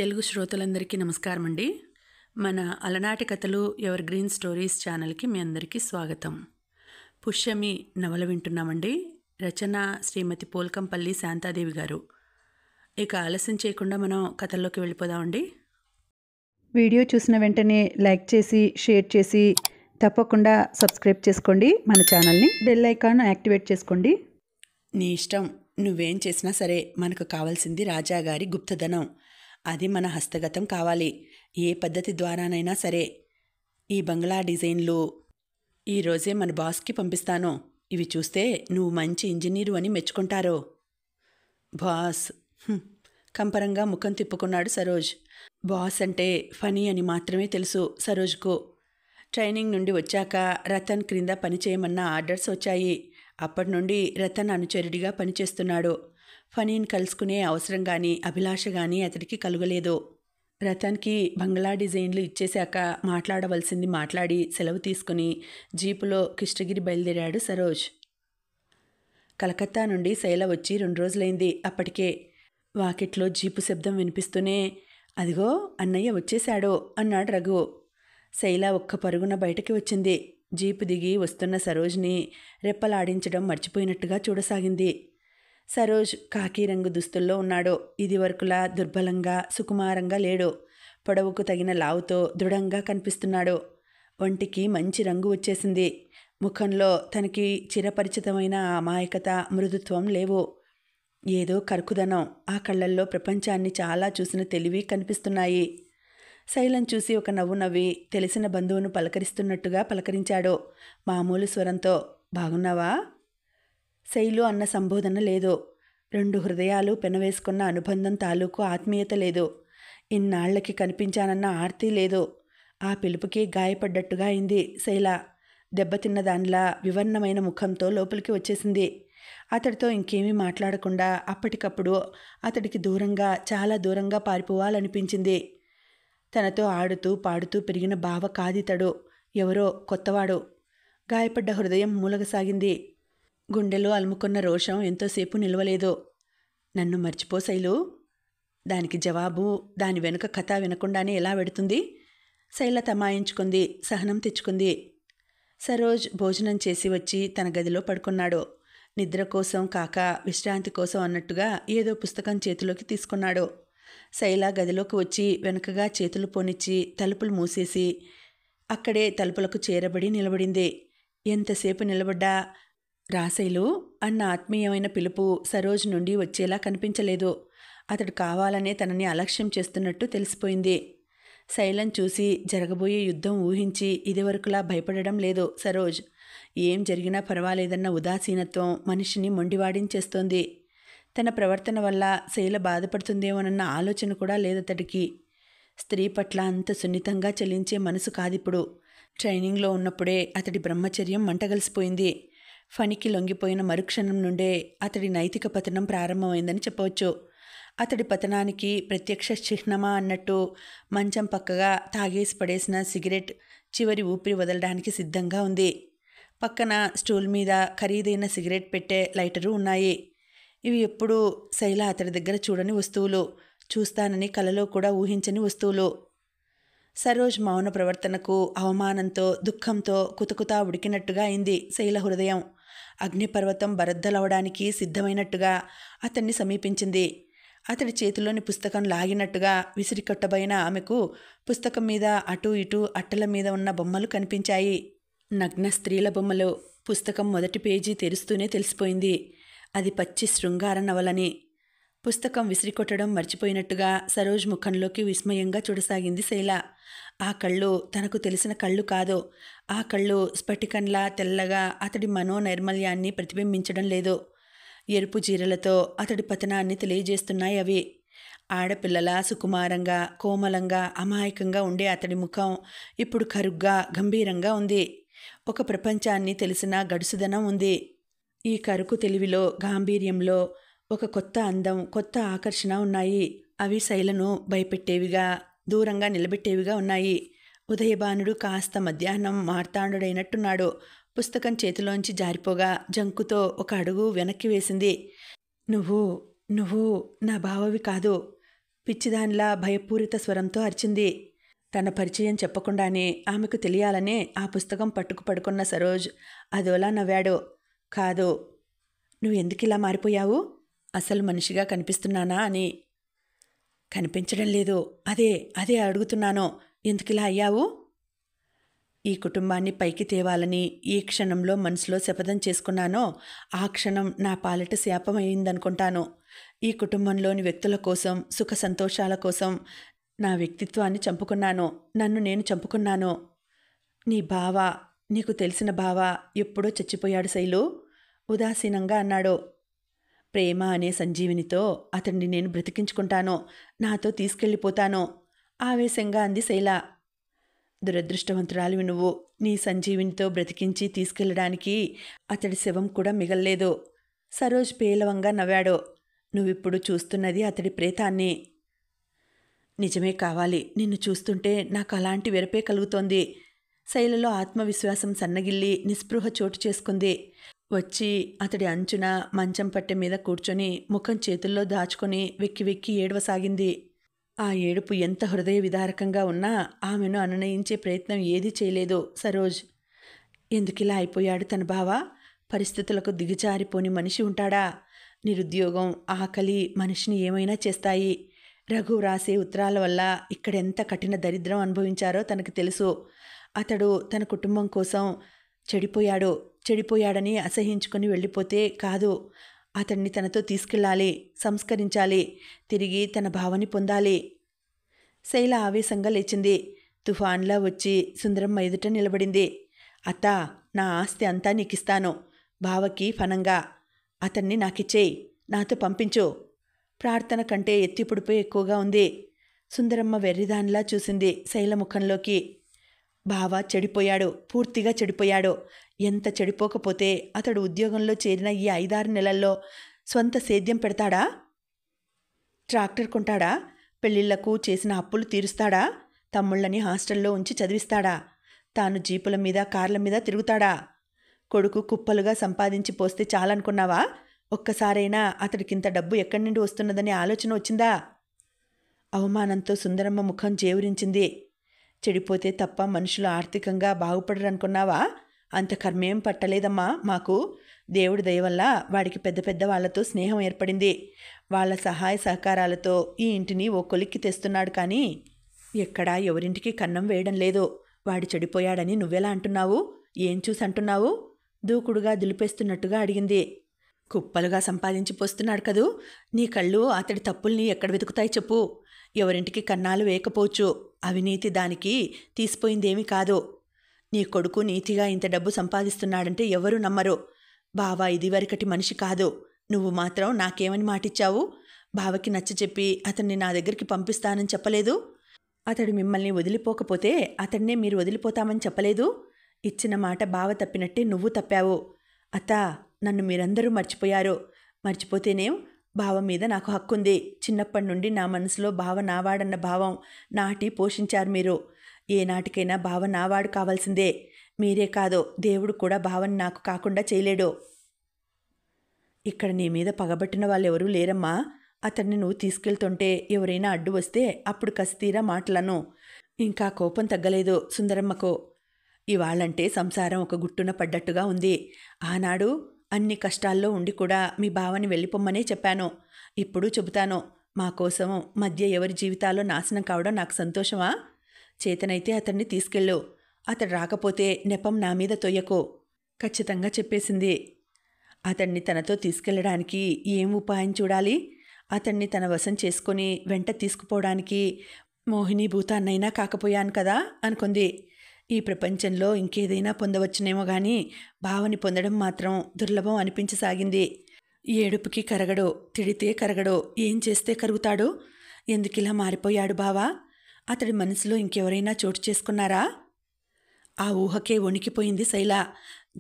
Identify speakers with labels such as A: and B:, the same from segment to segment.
A: తెలుగు శ్రోతలందరికీ నమస్కారం అండి. మన అలనాటి కథలు ఎవర్ గ్రీన్ స్టోరీస్ ఛానల్కి మీ అందరికీ స్వాగతం. పుష్యమి నవల వింటున్నామండి. రచన శ్రీమతి పోల్కంపల్లి శాంతాదేవి గారు. ఇక ఆలస్యం చేయకుండా మనం కథల్లోకి వెళ్ళిపోదామండి.
B: వీడియో చూసిన వెంటనే లైక్ చేసి షేర్ చేసి తప్పకుండా సబ్స్క్రైబ్ చేసుకోండి. మన ఛానల్ని బెల్ ఐకాన్ యాక్టివేట్ చేసుకోండి.
A: నీ ఇష్టం, నువ్వేం చేసినా సరే మనకు కావాల్సింది రాజాగారి గుప్తధనం. అది మన హస్తగతం కావాలి. ఏ పద్ధతి ద్వారానైనా సరే. ఈ బంగ్లా డిజైన్లు ఈరోజే మన బాస్కి పంపిస్తాను. ఇవి చూస్తే నువ్వు మంచి ఇంజనీరు అని మెచ్చుకుంటారు. బాస్ కంపరంగా ముఖం తిప్పుకున్నాడు సరోజ్. బాస్ అంటే ఫనీ అని మాత్రమే తెలుసు సరోజ్కు. ట్రైనింగ్ నుండి వచ్చాక రతన్ క్రింద పనిచేయమన్న ఆర్డర్స్ వచ్చాయి. అప్పటి నుండి రతన్ అనుచరుడిగా పనిచేస్తున్నాడు. ఫనీని కలుసుకునే అవసరం కానీ అభిలాష కానీ అతడికి కలుగలేదు. రతన్కి బంగ్లా డిజైన్లు ఇచ్చేశాక మాట్లాడవలసింది మాట్లాడి సెలవు తీసుకుని జీపులో కృష్ణగిరి బయలుదేరాడు సరోజ్. కలకత్తా నుండి శైల వచ్చి 2 రోజులైంది. అప్పటికే వాకిట్లో జీపు శబ్దం వినిపిస్తూనే అదిగో అన్నయ్య వచ్చేశాడో అన్నాడు రఘు. శైల ఒక్క పరుగున బయటకి వచ్చింది. జీపు దిగి వస్తున్న సరోజ్ని రెప్పలాడించడం మర్చిపోయినట్టుగా చూడసాగింది. సరోజ్ కాకి రంగు దుస్తుల్లో ఉన్నాడు. ఇది వరకులా దుర్బలంగా సుకుమారంగా లేడు. పొడవుకు తగిన లావుతో దృఢంగా కనిపిస్తున్నాడు. ఒంటికి మంచి రంగు వచ్చేసింది. ముఖంలో తనకి చిరపరిచితమైన అమాయకత మృదుత్వం లేవు. ఏదో కరుకుదనం. ఆ కళ్ళల్లో ప్రపంచాన్ని చాలా చూసిన తెలివి కనిపిస్తున్నాయి. శైలం చూసి ఒక నవ్వు నవ్వి తెలిసిన బంధువును పలకరిస్తున్నట్టుగా పలకరించాడు మామూలు స్వరంతో. బాగున్నావా? శైలు అన్న సంబోధన లేదు. 2 హృదయాలు పెనవేసుకున్న అనుబంధం తాలూకు ఆత్మీయత లేదు. ఇన్నాళ్లకి కనిపించానన్న ఆర్తి లేదు. ఆ పిలుపుకి గాయపడ్డట్టుగా అయింది శైల. దెబ్బతిన్న దానిలా వివర్ణమైన ముఖంతో లోపలికి వచ్చేసింది. అతడితో ఇంకేమీ మాట్లాడకుండా అప్పటికప్పుడు అతడికి దూరంగా, చాలా దూరంగా పారిపోవాలనిపించింది. తనతో ఆడుతూ పాడుతూ పెరిగిన బావ కాదితడు. ఎవరో కొత్తవాడు. గాయపడ్డ హృదయం మూలగసాగింది. గుండెలో అలుముకున్న రోషం ఎంతోసేపు నిలవలేదు. నన్ను మర్చిపో శైలు. దానికి జవాబు దాని వెనుక కథ వినకుండానే ఎలా వెడుతుంది? శైల తమాయించుకుంది, సహనం తెచ్చుకుంది. సరోజ్ భోజనం చేసి వచ్చి తన గదిలో పడుకున్నాడు. నిద్ర కోసం కాక విశ్రాంతి కోసం అన్నట్టుగా ఏదో పుస్తకం చేతిలోకి తీసుకున్నాడు. శైల గదిలోకి వచ్చి వెనుకగా చేతులు పోనిచ్చి తలుపులు మూసేసి అక్కడే తలుపులకు చేరబడి నిలబడింది. ఎంతసేపు నిలబడ్డా రాశైలు అన్న ఆత్మీయమైన పిలుపు సరోజ్ నుండి వచ్చేలా కనిపించలేదు. అతడు కావాలనే తనని అలక్ష్యం చేస్తున్నట్టు తెలిసిపోయింది. శైలం చూసి జరగబోయే యుద్ధం ఊహించి ఇదివరకులా భయపడడం లేదు సరోజ్. ఏం జరిగినా పర్వాలేదన్న ఉదాసీనత్వం మనిషిని మొండివాడించేస్తోంది. తన ప్రవర్తన వల్ల శైల బాధపడుతుందేమోనన్న ఆలోచన కూడా లేదతడికి. స్త్రీ పట్ల అంత సున్నితంగా చెల్లించే మనసు కాదిప్పుడు. ట్రైనింగ్లో ఉన్నప్పుడే అతడి బ్రహ్మచర్యం మంటగలిసిపోయింది. ఫణికి లొంగిపోయిన మరుక్షణం నుండే అతడి నైతిక పతనం ప్రారంభమైందని చెప్పవచ్చు. అతడి పతనానికి ప్రత్యక్ష చిహ్నమా అన్నట్టు మంచం పక్కగా తాగేసి పడేసిన సిగరెట్ చివరి ఊపిరి వదలడానికి సిద్ధంగా ఉంది. పక్కన స్టూల్ మీద ఖరీదైన సిగరెట్ పెట్టే లైటరు ఉన్నాయి. ఇవి ఎప్పుడూ శైల అతడి దగ్గర చూడని వస్తువులు, చూస్తానని కలలో కూడా ఊహించని వస్తువులు. సరోజ్ మౌన ప్రవర్తనకు అవమానంతో దుఃఖంతో కుతకుతా ఉడికినట్టుగా అయింది శైల హృదయం. అగ్నిపర్వతం బరద్దలవడానికి సిద్ధమైనట్టుగా అతన్ని సమీపించింది. అతడి చేతిలోని పుస్తకం లాగినట్టుగా విసిరికొట్టబోయిన ఆమెకు పుస్తకం మీద అటూ ఇటూ అట్టల మీద ఉన్న బొమ్మలు కనిపించాయి. నగ్న స్త్రీల బొమ్మలు. పుస్తకం మొదటి పేజీ తెరుస్తూనే తెలిసిపోయింది అది పచ్చి శృంగార నవలని. పుస్తకం విసిరికొట్టడం మర్చిపోయినట్టుగా సరోజ్ ముఖంలోకి విస్మయంగా చూడసాగింది శైల. ఆ కళ్ళు తనకు తెలిసిన కళ్ళు కాదు. ఆ కళ్ళు స్ఫటికంలా తెల్లగా అతడి మనోనైర్మల్యాన్ని ప్రతిబింబించడం లేదు. ఎరుపు జీరలతో అతడి పతనాన్ని తెలియజేస్తున్నాయి అవి. ఆడపిల్లలా సుకుమారంగా, కోమలంగా, అమాయకంగా ఉండే అతడి ముఖం ఇప్పుడు కరుగ్గా, గంభీరంగా ఉంది. ఒక ప్రపంచాన్ని తెలిసిన గడుసుదనం ఉంది. ఈ కరుకు తెలివిలో, గాంభీర్యంలో ఒక కొత్త అందం, కొత్త ఆకర్షణ ఉన్నాయి. అవి శైలను భయపెట్టేవిగా, దూరంగా నిలబెట్టేవిగా ఉన్నాయి. ఉదయభానుడు కాస్త మధ్యాహ్నం మార్తాండుడైనట్టున్నాడు. పుస్తకం చేతిలోంచి జారిపోగా జంకుతో ఒక అడుగు వెనక్కి వేసింది. నువ్వు నా బావవి కాదు. పిచ్చిదానిలా భయపూరిత స్వరంతో అరిచింది. తన పరిచయం చెప్పకుండానే ఆమెకు తెలియాలనే ఆ పుస్తకం పట్టుకున్న సరోజ్ అదోలా నవ్వాడు. కాదు, నువ్వెందుకిలా మారిపోయావు? అసలు మనిషిగా కనిపిస్తున్నానా అని. కనిపించడం లేదు. అదే అడుగుతున్నాను. ఎందుకిలా అయ్యావు? ఈ కుటుంబాన్ని పైకి తేవాలని ఏ క్షణంలో మనసులో శపథం చేసుకున్నానో ఆ క్షణం నా పాలిట శాపమైందనుకుంటాను. ఈ కుటుంబంలోని వ్యక్తుల కోసం, సుఖ సంతోషాల కోసం నా వ్యక్తిత్వాన్ని చంపుకున్నాను. నన్ను నేను చంపుకున్నాను. నీ బావ, నీకు తెలిసిన బావ ఎప్పుడో చచ్చిపోయాడు శైలు, ఉదాసీనంగా అన్నాడు. ప్రేమ అనే సంజీవినితో అతన్ని నేను బ్రతికించుకుంటాను. నాతో తీసుకెళ్ళిపోతాను, ఆవేశంగా అంది శైల. దురదృష్టవంతురాలివి నువ్వు. నీ సంజీవినితో బ్రతికించి తీసుకెళ్లడానికి అతడి శవం కూడా మిగల్లేదు. సరోజ్ పేలవంగా నవ్వాడు. నువ్విప్పుడు చూస్తున్నది అతడి ప్రేతాన్ని. నిజమే కావాలి. నిన్ను చూస్తుంటే నాకు అలాంటి వెరపే కలుగుతోంది. శైలలో ఆత్మవిశ్వాసం సన్నగిల్లి నిస్పృహ చోటు చేసుకుంది. వచ్చి అతడి అంచున మంచం పట్టె మీద కూర్చొని ముఖం చేతుల్లో దాచుకొని వెక్కి వెక్కి ఏడవసాగింది. ఆ ఏడుపు ఎంత హృదయ విదారకంగా ఉన్నా ఆమెను అనునయించే ప్రయత్నం ఏదీ చేయలేదు సరోజ్. ఎందుకిలా అయిపోయాడు తన బావ? పరిస్థితులకు దిగజారిపోని మనిషి ఉంటాడా? నిరుద్యోగం, ఆకలి మనిషిని ఏమైనా చేస్తాయి. రఘు రాసే ఉత్తరాల వల్ల ఇక్కడెంత కఠిన దరిద్రం అనుభవించారో తనకు తెలుసు. అతడు తన కుటుంబం కోసం చెడిపోయాడని అసహించుకొని వెళ్ళిపోతే కాదు, అతన్ని తనతో తీసుకెళ్ళాలి, సంస్కరించాలి, తిరిగి తన భావని పొందాలి. శైల ఆవేశంగా లేచింది. తుఫాన్లా వచ్చి సుందరమ్మ ఎదుట నిలబడింది. అత్తా, నా ఆస్తి అంతా నీకిస్తాను. బావకి ఫనంగా అతన్ని నాకిచ్చేయి, నాతో పంపించు. ప్రార్థన కంటే ఎత్తిపుడిపై ఎక్కువగా ఉంది. సుందరమ్మ వెర్రిదానిలా చూసింది శైల ముఖంలోకి. బావ చెడిపోయాడు, పూర్తిగా చెడిపోయాడు. ఎంత చెడిపోకపోతే అతడు ఉద్యోగంలో చేరిన ఈ 5-6 నెలల్లో స్వంత సేద్యం పెడతాడా? ట్రాక్టర్ కొంటాడా? పెళ్లిళ్లకు చేసిన అప్పులు తీరుస్తాడా? తమ్ముళ్ళని హాస్టల్లో ఉంచి చదివిస్తాడా? తాను జీపుల మీద, కార్ల మీద తిరుగుతాడా? కొడుకు కుప్పలుగా సంపాదించి పోస్తే చాలనుకున్నావా? ఒక్కసారైనా అతడికింత డబ్బు ఎక్కడి నుండి వస్తున్నదనే ఆలోచన వచ్చిందా? అవమానంతో సుందరమ్మ ముఖం జేవురించింది. చెడిపోతే తప్ప మనుషులు ఆర్థికంగా బాగుపడరనుకున్నావా? అంత కర్మేం పట్టలేదమ్మా మాకు. దేవుడి దయవల్ల వాడికి పెద్ద పెద్ద వాళ్లతో స్నేహం ఏర్పడింది. వాళ్ళ సహాయ సహకారాలతో ఈ ఇంటిని ఓ కొలిక్కి తెస్తున్నాడు. కానీ ఎక్కడా ఎవరింటికి కన్నం వేయడం లేదు. వాడు చెడిపోయాడని నువ్వెలా అంటున్నావు? ఏం చూసి అంటున్నావు? దూకుడుగా దులిపేస్తున్నట్టుగా అడిగింది. కుప్పలుగా సంపాదించి పోస్తున్నాడు కదూ. నీ కళ్ళు అతడి తప్పుల్ని ఎక్కడ వెతుకుతాయి చెప్పు. ఎవరింటికి కన్నాలు వేయకపోవచ్చు. అవినీతి దానికి తీసిపోయిందేమీ కాదు. నీ కొడుకు నీతిగా ఇంత డబ్బు సంపాదిస్తున్నాడంటే ఎవరూ నమ్మరు. బావ ఇదివరకటి మనిషి కాదు. నువ్వు మాత్రం నాకేమని మాటిచ్చావు? బావకి నచ్చచెప్పి అతన్ని నా దగ్గరికి పంపిస్తానని చెప్పలేదు? అతడు మిమ్మల్ని వదిలిపోకపోతే అతన్నే మీరు వదిలిపోతామని చెప్పలేదు? ఇచ్చిన మాట బావ తప్పినట్టే నువ్వు తప్పావు. అత్తా, నన్ను మీరందరూ మర్చిపోయారు. మర్చిపోతేనేం, బావ మీద నాకు హక్కుంది. చిన్నప్పటి నుండి నా మనసులో బావ నావాడన్న భావం నాటి పోషించారు మీరు. ఏనాటికైనా బావ నావాడు కావాల్సిందే. మీరే కాదు, దేవుడు కూడా బావని నాకు కాకుండా చేయలేడు. ఇక్కడ నీ మీద పగబట్టిన వాళ్ళెవరూ లేరమ్మా. అతన్ని నువ్వు తీసుకెళ్తుంటే ఎవరైనా అడ్డు వస్తే అప్పుడు కసితీరా మాటలను. ఇంకా కోపం తగ్గలేదు సుందరమ్మకు. ఇవాళంటే సంసారం ఒక గుట్టున పడ్డట్టుగా ఉంది. ఆనాడు అన్ని కష్టాల్లో ఉండి కూడా మీ బావని వెళ్ళిపోమ్మనే చెప్పాను. ఇప్పుడు చెబుతాను. మా కోసం మధ్య ఎవరి జీవితాల్లో నాశనం కావడం నాకు సంతోషమా? చేతనైతే అతన్ని తీసుకెళ్ళు. అతడు రాకపోతే నెపం నా మీద తొయ్యకు. ఖచ్చితంగా చెప్పేసింది. అతన్ని తనతో తీసుకెళ్లడానికి ఏం ఉపాయం చూడాలి? అతన్ని తన వశం చేసుకుని వెంట తీసుకుపోవడానికి మోహినీభూతాన్నైనా కాకపోయాను కదా అనుకుంది. ఈ ప్రపంచంలో ఇంకేదైనా పొందవచ్చునేమో గాని బావని పొందడం మాత్రం దుర్లభం అనిపించసాగింది. ఏడుపుకి కరగడు, తిడితే కరగడు, ఏం చేస్తే కరుగుతాడు? ఎందుకిలా మారిపోయాడు బావా? అతడి మనసులో ఇంకెవరైనా చోటు చేసుకున్నారా? ఆ ఊహకే వణికిపోయింది శైల.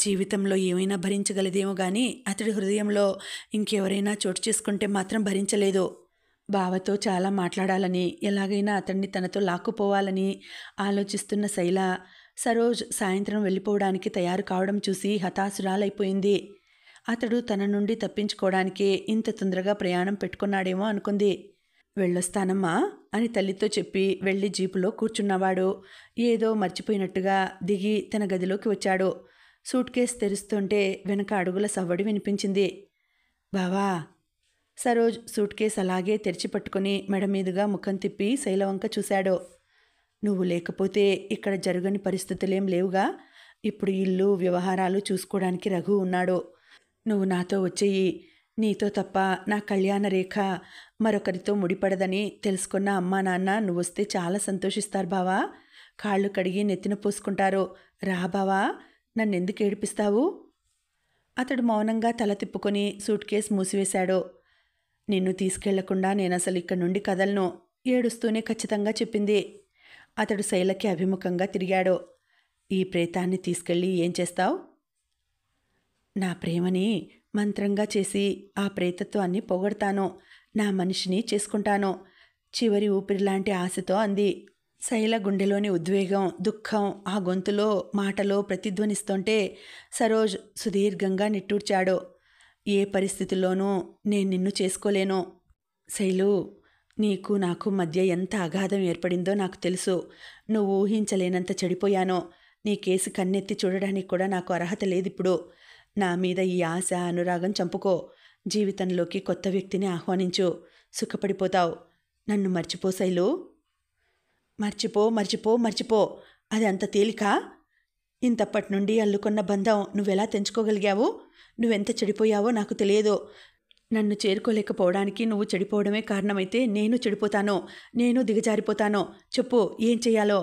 A: జీవితంలో ఏమైనా భరించగలదేమో గాని అతడి హృదయంలో ఇంకెవరైనా చోటు చేసుకుంటే మాత్రం భరించలేదు. బావతో చాలా మాట్లాడాలని, ఎలాగైనా అతన్ని తనతో లాక్కుపోవాలని ఆలోచిస్తున్న శైల సరోజ్ సాయంత్రం వెళ్ళిపోవడానికి తయారు కావడం చూసి హతాశురాలైపోయింది. అతడు తన నుండి తప్పించుకోవడానికే ఇంత తొందరగా ప్రయాణం పెట్టుకున్నాడేమో అనుకుంది. వెళ్ళొస్తానమ్మా అని తల్లితో చెప్పి వెళ్ళి జీపులో కూర్చున్నవాడు ఏదో మర్చిపోయినట్టుగా దిగి తన గదిలోకి వచ్చాడు. సూట్ కేస్ తెరుస్తుంటే వెనక అడుగుల సవ్వడి వినిపించింది. బావా! సరోజ్ సూట్ కేస్ అలాగే తెరిచిపట్టుకుని మెడ మీదుగా ముఖం తిప్పి శైలవంక చూశాడు. నువ్వు లేకపోతే ఇక్కడ జరగని పరిస్థితులేం లేవుగా. ఇప్పుడు ఇల్లు వ్యవహారాలు చూసుకోవడానికి రఘు ఉన్నాడు. నువ్వు నాతో వచ్చేయి. నీతో తప్ప నా కళ్యాణ రేఖ మరొకరితో ముడిపడదని తెలుసుకున్న అమ్మా నాన్న నువ్వొస్తే చాలా సంతోషిస్తారు బావా. కాళ్ళు కడిగి నెత్తిన పోసుకుంటారు. రా బావా, నన్నెందుకు ఏడిపిస్తావు? అతడు మౌనంగా తల తిప్పుకొని సూట్ కేస్ మూసివేశాడు. నిన్ను తీసుకెళ్లకుండా నేనసలు ఇక్కడి నుండి కదలను, ఏడుస్తూనే ఖచ్చితంగా చెప్పింది. అతడు శైలకి అభిముఖంగా తిరిగాడు. ఈ ప్రేతాన్ని తీసుకెళ్ళి ఏం చేస్తావు? నా ప్రేమని మంత్రంగా చేసి ఆ ప్రేతత్వాన్ని పొగడతాను. నా మనిషిని చేసుకుంటాను. చివరి ఊపిరిలాంటి ఆశతో అంది. శైల గుండెలోని ఉద్వేగం, దుఃఖం ఆ గొంతులో మాటలో ప్రతిధ్వనిస్తుంటే సరోజ్ సుదీర్ఘంగా నిట్టూర్చాడు. ఏ పరిస్థితుల్లోనూ నేను నిన్ను చేసుకోలేను. శైలు, నీకు నాకు మధ్య ఎంత అగాధం ఏర్పడిందో నాకు తెలుసు. నువ్వు ఊహించలేనంత చెడిపోయానో. నీ కేసు కన్నెత్తి చూడడానికి కూడా నాకు అర్హత లేదిప్పుడు. నా మీద ఈ ఆశ అనురాగం చంపుకో. జీవితంలోకి కొత్త వ్యక్తిని ఆహ్వానించు. సుఖపడిపోతావు. నన్ను మర్చిపో శైలు. మర్చిపో మర్చిపో మర్చిపో. అది అంత తేలికా? ఇంతప్పటి నుండి అల్లుకున్న బంధం నువ్వెలా తెంచుకోగలిగావు? నువ్వెంత చెడిపోయావో నాకు తెలియదు. నన్ను చేరుకోలేకపోవడానికి నువ్వు చెడిపోవడమే కారణమైతే నేను చెడిపోతాను. నేను దిగజారిపోతాను. చెప్పు, ఏం చెయ్యాలో?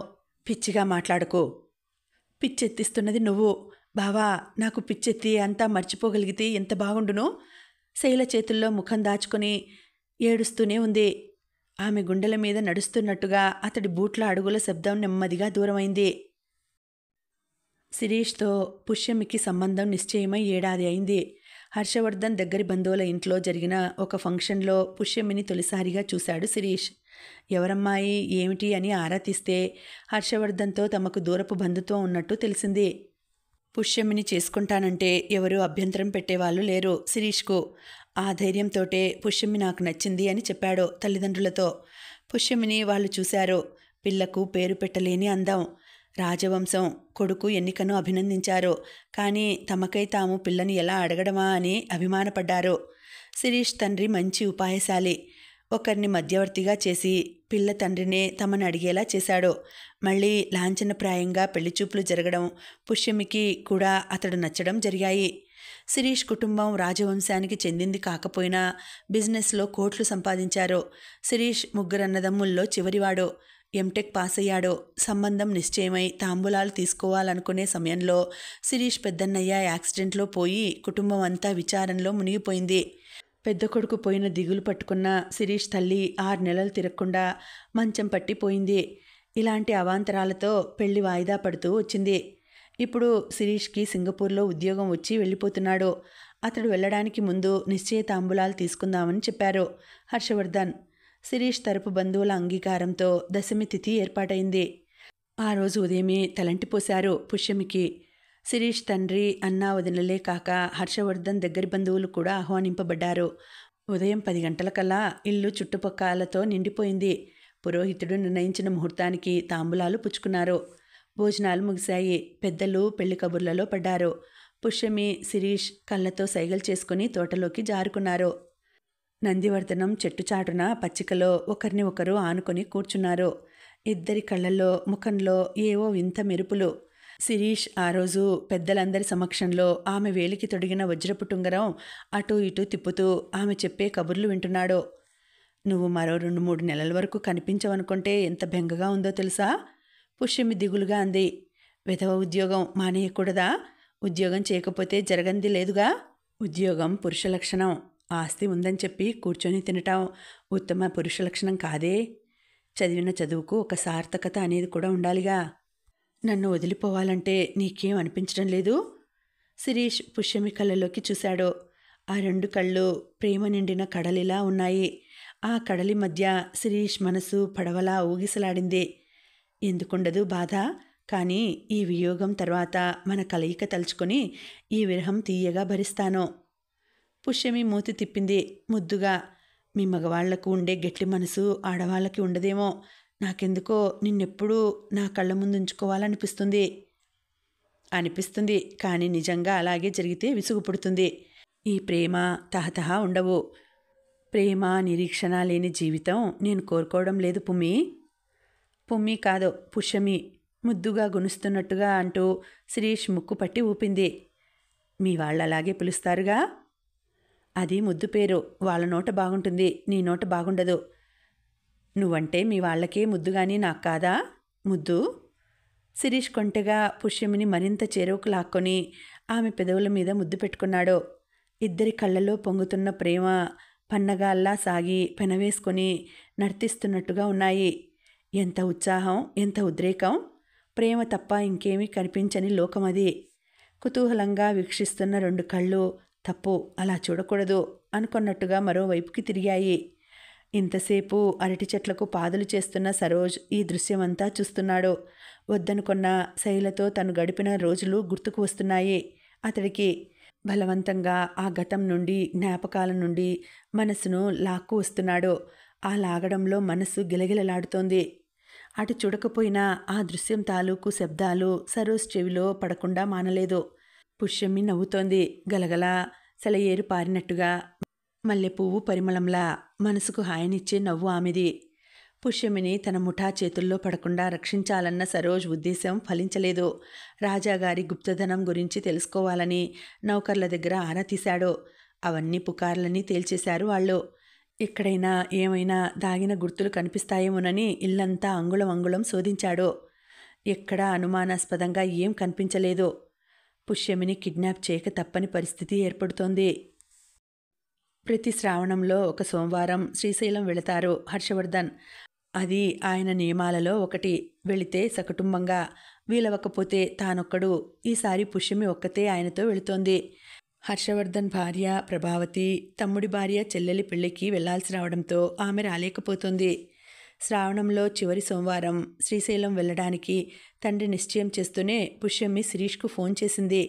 A: పిచ్చిగా మాట్లాడకు. పిచ్చెత్తిస్తున్నది నువ్వు. బావా, నాకు పిచ్చెత్తి అంతా మర్చిపోగలిగితే ఎంత బాగుండును. శైల చేతుల్లో ముఖం దాచుకొని ఏడుస్తూనే ఉంది. ఆమె గుండెల మీద నడుస్తున్నట్టుగా అతడి బూట్ల అడుగుల శబ్దం నెమ్మదిగా దూరమైంది. శిరీష్తో పుష్యమికి సంబంధం నిశ్చయమై 1 ఏడాది అయింది. హర్షవర్ధన్ దగ్గరి బంధువుల ఇంట్లో జరిగిన ఒక ఫంక్షన్లో పుష్యమిని తొలిసారిగా చూశాడు శిరీష్. ఎవరమ్మాయి, ఏమిటి అని ఆరా తీస్తే హర్షవర్ధన్తో తమకు దూరపు బంధుత్వం ఉన్నట్టు తెలిసింది. పుష్యమిని చేసుకుంటానంటే ఎవరూ అభ్యంతరం పెట్టేవాళ్ళు లేరు శిరీష్కు. ఆ ధైర్యంతోటే పుష్యమి నాకు నచ్చింది అని చెప్పాడు తల్లిదండ్రులతో. పుష్యమిని వాళ్ళు చూశారు. పిల్లకు పేరు పెట్టలేని అందం, రాజవంశం. కొడుకు ఎన్నికను అభినందించారు. కానీ తమకై తాము పిల్లని ఎలా అడగడమా అని అభిమానపడ్డారు. శిరీష్ తండ్రి మంచి ఉపాయశాలి. ఒకరిని మధ్యవర్తిగా చేసి పిల్ల తండ్రినే తమను అడిగేలా చేశాడు. మళ్ళీ లాంఛనప్రాయంగా పెళ్లిచూపులు జరగడం, పుష్యమికి కూడా అతడు నచ్చడం జరిగాయి. శిరీష్ కుటుంబం రాజవంశానికి చెందింది కాకపోయినా బిజినెస్లో కోట్లు సంపాదించారు. శిరీష్ 3 అన్నదమ్ముల్లో చివరివాడు. ఎంటెక్ పాస్ అయ్యాడు. సంబంధం నిశ్చయమై తాంబూలాలు తీసుకోవాలనుకునే సమయంలో శిరీష్ పెద్దన్నయ్య యాక్సిడెంట్లో పోయి కుటుంబం అంతా విచారంలో మునిగిపోయింది. పెద్ద కొడుకు పోయిన దిగులు పట్టుకున్న శిరీష్ తల్లి 6 నెలలు తిరగకుండా మంచం పట్టిపోయింది. ఇలాంటి అవాంతరాలతో పెళ్లి వాయిదా పడుతూ వచ్చింది. ఇప్పుడు శిరీష్కి సింగపూర్లో ఉద్యోగం వచ్చి వెళ్ళిపోతున్నాడు. అతడు వెళ్ళడానికి ముందు నిశ్చయ తాంబూలాలు తీసుకుందామని చెప్పారు హర్షవర్ధన్. శిరీష్ తరపు బంధువుల అంగీకారంతో దశమి తిథి ఏర్పాటైంది. ఆ రోజు ఉదయమే తలంటిపోశారు పుష్యమికి. శిరీష్ తండ్రి, అన్నా, వదినలే కాక హర్షవర్ధన్ దగ్గరి బంధువులు కూడా ఆహ్వానింపబడ్డారు. ఉదయం 10 గంటలకల్లా ఇల్లు చుట్టుపక్కలతో నిండిపోయింది. పురోహితుడు నిర్ణయించిన ముహూర్తానికి తాంబూలాలు పుచ్చుకున్నారు. భోజనాలు ముగిశాయి. పెద్దలు పెళ్లి కబుర్లలో పడ్డారు. పుష్యమి, శిరీష్ కళ్ళతో సైగలు చేసుకుని తోటలోకి జారుకున్నారు. నందివర్ధనం చెట్టుచాటున పచ్చికలో ఒకరిని ఒకరు ఆనుకొని కూర్చున్నారు. ఇద్దరి కళ్ళల్లో, ముఖంలో ఏవో వింత మెరుపులు. శిరీష్ ఆ రోజు పెద్దలందరి సమక్షంలో ఆమె వేలికి తొడిగిన వజ్రపు టుంగరం అటూ ఇటూ తిప్పుతూ ఆమె చెప్పే కబుర్లు వింటున్నాడు. నువ్వు మరో 2-3 నెలల వరకు కనిపించవనుకుంటే ఎంత బెంగగా ఉందో తెలుసా? పుష్యమి దిగులుగా అంది. విధవ ఉద్యోగం మానేయకూడదా? ఉద్యోగం చేయకపోతే జరగంది లేదుగా. ఉద్యోగం పురుష లక్షణం. ఆస్తి ఉందని చెప్పి కూర్చొని తినటం ఉత్తమ పురుష లక్షణం కాదే. చదివిన చదువుకు ఒక సార్థకత అనేది కూడా ఉండాలిగా. నన్ను వదిలిపోవాలంటే నీకేం అనిపించడం లేదు? శిరీష్ పుష్యమి కళ్ళలోకి చూశాడు. ఆ 2 కళ్ళు ప్రేమ నిండిన కడలిలా ఉన్నాయి. ఆ కడలి మధ్య శిరీష్ మనసు పడవలా ఊగిసలాడింది. ఎందుకుండదు బాధ? కానీ ఈ వియోగం తర్వాత మన కలయిక తలుచుకొని ఈ విరహం తీయగా భరిస్తాను. పుష్యమి మూతి తిప్పింది ముద్దుగా. మీ మగవాళ్లకు ఉండే గట్టి మనసు ఆడవాళ్ళకి ఉండదేమో. నాకెందుకో నిన్నెప్పుడూ నా కళ్ళ ముందు ఉంచుకోవాలనిపిస్తుంది. కానీ నిజంగా అలాగే జరిగితే విసుగు పుడుతుంది. ఈ ప్రేమ తహతహ ఉండవు. ప్రేమ నిరీక్షణ లేని జీవితం నేను కోరుకోవడం లేదు పుమ్మి. పుమ్మి కాదు, పుష్యమి ముద్దుగా గునుస్తున్నట్టుగా అంటూ శిరీష్ ముక్కు పట్టి ఊపింది. మీ వాళ్ళు అలాగే పిలుస్తారుగా. అది ముద్దు పేరు. వాళ్ళ నోట బాగుంటుంది, నీ నోట బాగుండదు. నువ్వంటే మీ వాళ్ళకే ముద్దు కానీ నాకు కాదా ముద్దు? శిరీష్ కొంటెగా పుష్యమిని మరింత చేరువకు లాక్కొని ఆమె పెదవుల మీద ముద్దు పెట్టుకున్నాడు. ఇద్దరి కళ్ళలో పొంగుతున్న ప్రేమ పన్నగాల్లా సాగి పెనవేసుకొని నర్తిస్తున్నట్టుగా ఉన్నాయి. ఎంత ఉత్సాహం, ఎంత ఉద్రేకం! ప్రేమ తప్ప ఇంకేమీ కనిపించని లోకమది. కుతూహలంగా వీక్షిస్తున్న రెండు కళ్ళు తప్పు, అలా చూడకూడదు అనుకున్నట్టుగా మరోవైపుకి తిరిగాయి. ఇంతసేపు అరటి చెట్లకు పాదులు చేస్తున్న సరోజ్ ఈ దృశ్యమంతా చూస్తున్నాడు. వద్దనుకున్న శైలతో తను గడిపిన రోజులు గుర్తుకు వస్తున్నాయి అతడికి. బలవంతంగా ఆ గతం నుండి, జ్ఞాపకాల నుండి మనసును లాక్కు వస్తున్నాడు. ఆ లాగడంలో మనసు గిలగిలలాడుతోంది. అటు చూడకపోయినా ఆ దృశ్యం తాలూకు శబ్దాలు సరోజ్ చెవిలో పడకుండా మానలేదు. పుష్యమి నవ్వుతోంది. గలగల సెలయేరు పారినట్టుగా, మల్లెపువ్వు పరిమళంలా మనసుకు హాయినిచ్చే నవ్వు ఆమెది. పుష్యమిని తన ముఠా చేతుల్లో పడకుండా రక్షించాలన్న సరోజ్ ఉద్దేశం ఫలించలేదు. రాజాగారి గుప్తధనం గురించి తెలుసుకోవాలని నౌకర్ల దగ్గర ఆరా తీశాడు. అవన్నీ పుకార్లని తేల్చేశారు వాళ్ళు. ఎక్కడైనా ఏమైనా దాగిన గుర్తులు కనిపిస్తాయేమోనని ఇల్లంతా అంగుళం అంగుళం శోధించాడు. ఎక్కడా అనుమానాస్పదంగా ఏం కనిపించలేదు. పుష్యమిని కిడ్నాప్ చేయక తప్పని పరిస్థితి ఏర్పడుతోంది. ప్రతి శ్రావణంలో ఒక సోమవారం శ్రీశైలం వెళతారు హర్షవర్ధన్. అది ఆయన నియమాలలో ఒకటి. వెళితే సకుటుంబంగా, వీలవకపోతే తానొక్కడు. ఈసారి పుష్యమి ఒక్కతే ఆయనతో వెళుతోంది. హర్షవర్ధన్ భార్య ప్రభావతి తమ్ముడి భార్య చెల్లెలి పెళ్లికి వెళ్లాల్సి రావడంతో ఆమె రాలేకపోతుంది. శ్రావణంలో చివరి సోమవారం శ్రీశైలం వెళ్ళడానికి తండ్రి నిశ్చయం చేస్తూనే పుష్యమి శిరీష్కు ఫోన్ చేసింది.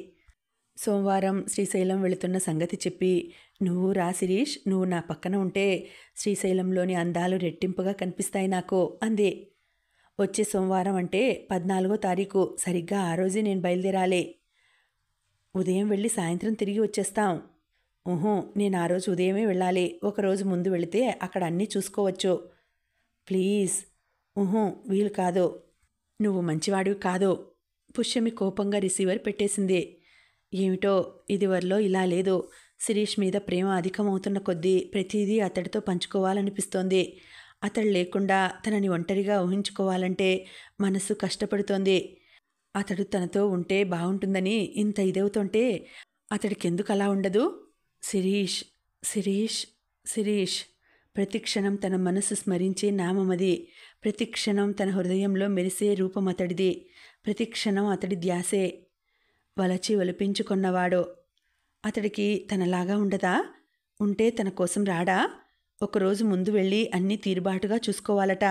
A: సోమవారం శ్రీశైలం వెళుతున్న సంగతి చెప్పి, నువ్వు రా శిరీష్, నువ్వు నా పక్కన ఉంటే శ్రీశైలంలోని అందాలు రెట్టింపుగా కనిపిస్తాయి నాకు అంది. వచ్చే సోమవారం అంటే 14వ తారీఖు, సరిగ్గా ఆ రోజే నేను బయలుదేరాలి. ఉదయం వెళ్ళి సాయంత్రం తిరిగి వచ్చేస్తాం. నేను ఆ రోజు ఉదయమే వెళ్ళాలి. ఒకరోజు ముందు వెళితే అక్కడ అన్నీ చూసుకోవచ్చు. ప్లీజ్. వీలు కాదు. నువ్వు మంచివాడివి కాదు. పుష్యమి కోపంగా రిసీవర్ పెట్టేసింది. ఏమిటో ఇదివరలో ఇలా లేదు. శిరీష్ మీద ప్రేమ అధికమవుతున్న కొద్దీ ప్రతిదీ అతడితో పంచుకోవాలనిపిస్తోంది. అతడు లేకుండా తనని ఒంటరిగా ఊహించుకోవాలంటే మనసు కష్టపడుతోంది. అతడు తనతో ఉంటే బాగుంటుందని ఇంత ఇదవుతుంటే అతడికెందుకు అలా ఉండదు? శిరీష్, శిరీష్, శిరీష్. ప్రతిక్షణం తన మనసు స్మరించే నామమది. ప్రతిక్షణం తన హృదయంలో మెరిసే రూపం అతడిది. ప్రతిక్షణం అతడి ధ్యాసే. వలచి ఒలిపించుకున్నవాడు. అతడికి తనలాగా ఉండదా? ఉంటే తన కోసం రాడా? ఒకరోజు ముందు వెళ్ళి అన్నీ తీరుబాటుగా చూసుకోవాలట.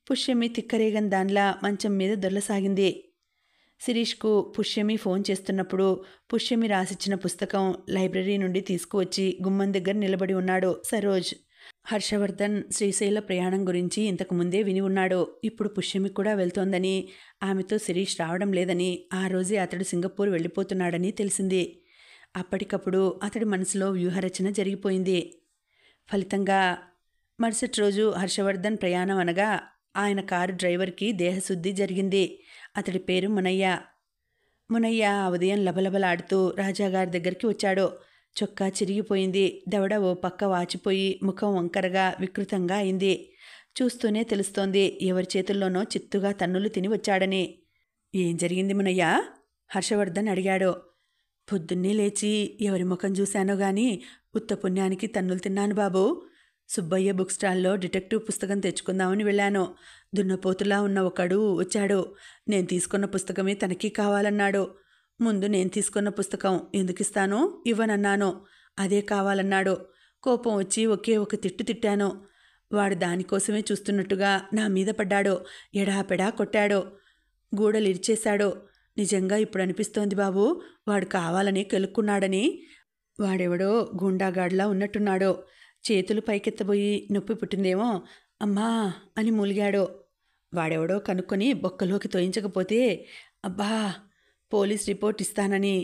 A: పుష్యమి తిక్కరేగన్ దాన్లా మంచం మీద దొర్లసాగింది. శిరీష్కు పుష్యమి ఫోన్ చేస్తున్నప్పుడు పుష్యమి రాసిచ్చిన పుస్తకం లైబ్రరీ నుండి తీసుకువచ్చి గుమ్మం దగ్గర నిలబడి ఉన్నాడు సరోజ్. హర్షవర్ధన్ శ్రీశైల ప్రయాణం గురించి ఇంతకుముందే విని ఉన్నాడు. ఇప్పుడు పుష్యమి కూడా వెళ్తోందని, ఆమెతో శిరీష్ రావడం లేదని, ఆ రోజే అతడు సింగపూర్ వెళ్ళిపోతున్నాడని తెలిసింది. అప్పటికప్పుడు అతడి మనసులో వ్యూహరచన జరిగిపోయింది. ఫలితంగా మరుసటి రోజు హర్షవర్ధన్ ప్రయాణం అనగా ఆయన కారు డ్రైవర్కి దేహశుద్ధి జరిగింది. అతడి పేరు మునయ్య. మునయ్య ఆ ఉదయం లబలబలాడుతూ రాజాగారి దగ్గరికి వచ్చాడు. చొక్కా చిరిగిపోయింది. దవడ ఓ పక్క వాచిపోయి ముఖం వంకరగా వికృతంగా అయింది. చూస్తూనే తెలుస్తోంది ఎవరి చేతుల్లోనో చిత్తుగా తన్నులు తిని వచ్చాడని. ఏం జరిగింది మునయ్య? హర్షవర్ధన్ అడిగాడు. పొద్దున్నే లేచి ఎవరి ముఖం చూశానో గాని ఉత్త పుణ్యానికి తన్నులు తిన్నాను బాబు. సుబ్బయ్య బుక్ స్టాల్లో డిటెక్టివ్ పుస్తకం తెచ్చుకుందామని వెళ్ళాను. దున్నపోతులా ఉన్న ఒకడు వచ్చాడు. నేను తీసుకున్న పుస్తకమే తనకి కావాలన్నాడు. ముందు నేను తీసుకున్న పుస్తకం ఎందుకిస్తాను? ఇవ్వనన్నాను. అదే కావాలన్నాడు. కోపం వచ్చి ఒకే ఒక తిట్టు తిట్టాను. వాడు దానికోసమే చూస్తున్నట్టుగా నా మీద పడ్డాడు. ఎడాపెడా కొట్టాడు. గూడలు ఇరిచేశాడు. నిజంగా ఇప్పుడు అనిపిస్తోంది బాబు, వాడు కావాలని కెలుక్కున్నాడని. వాడెవడో గూండాగాడ్లా ఉన్నట్టున్నాడు. చేతులు పైకెత్తబోయి నొప్పి పుట్టిందేమో. అమ్మా అని మూలిగాడు. వాడెవడో కనుక్కొని బొక్కలోకి తోయించకపోతే అబ్బా పోలీస్ రిపోర్ట్ ఇస్తానని,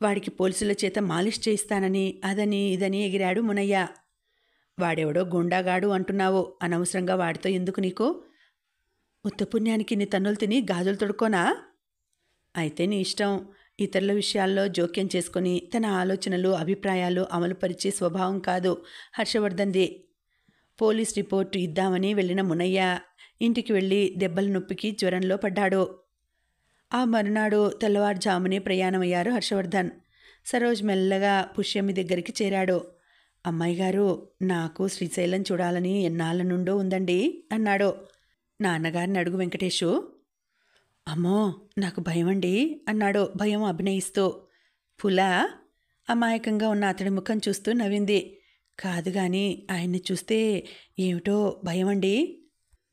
A: వాడికి పోలీసుల చేత మాలిష్ చేయిస్తానని, అదని ఇదని ఎగిరాడు మునయ్య. వాడెవడో గుండాగాడు అంటున్నావు, అనవసరంగా వాడితో ఎందుకు నీకు? ఉత్తపుణ్యానికి నీ తన్నులు తిని గాజులు తొడుక్కోనా? అయితే నీ ఇష్టం. ఇతరుల విషయాల్లో జోక్యం చేసుకుని తన ఆలోచనలు అభిప్రాయాలు అమలుపరిచే స్వభావం కాదు హర్షవర్ధన్ది. పోలీస్ రిపోర్టు ఇద్దామని వెళ్ళిన మునయ్య ఇంటికి వెళ్ళి దెబ్బల నొప్పికి జ్వరంలో పడ్డాడు. ఆ మరునాడు తెల్లవారుజామునే ప్రయాణమయ్యారు హర్షవర్ధన్. సరోజ్ మెల్లగా పుష్యమి దగ్గరికి చేరాడు. అమ్మాయి గారు, నాకు శ్రీశైలం చూడాలని ఎన్నాళ్ళ నుండో ఉందండి అన్నాడు. నాన్నగారిని అడుగు వెంకటేషు. అమ్మో నాకు భయమండి అన్నాడు భయం అభినయిస్తూ. పులా? అమాయకంగా ఉన్న అతడి ముఖం చూస్తూ నవ్వింది. కాదు గాని ఆయన్ని చూస్తే ఏమిటో భయమండి.